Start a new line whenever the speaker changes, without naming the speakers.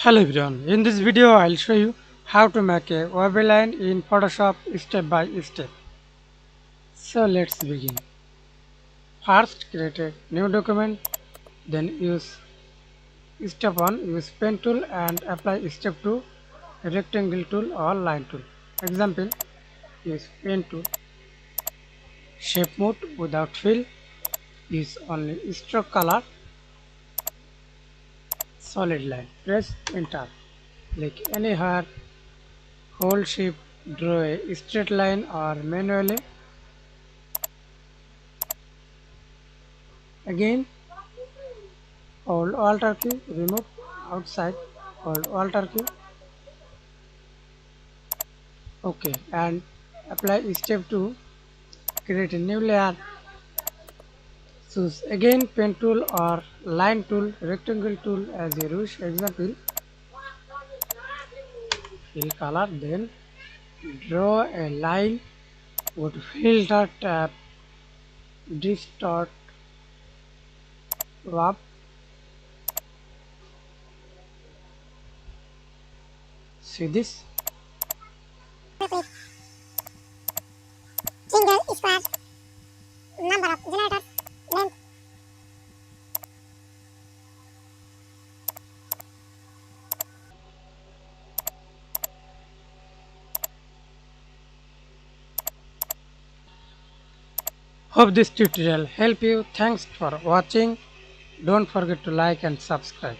Hello everyone, in this video I'll show you how to make a wavy line in Photoshop step by step. So let's begin. First create a new document, then use step 1, use pen tool and apply step 2, rectangle tool or line tool. Example, use pen tool, shape mode without fill, use only stroke color, solid line, press enter, click anywhere, hold shift, draw a straight line or manually. Again, hold Alt key, remove outside, hold Alt key, OK, and apply step 2, create a new layer, choose again pen tool or line tool, rectangle tool as a rush. Example, fill color, then draw a line, go to filter tab, distort, warp, see this.
Single square number of generators length.
Hope this tutorial help you. Thanks for watching. Don't forget to like and subscribe.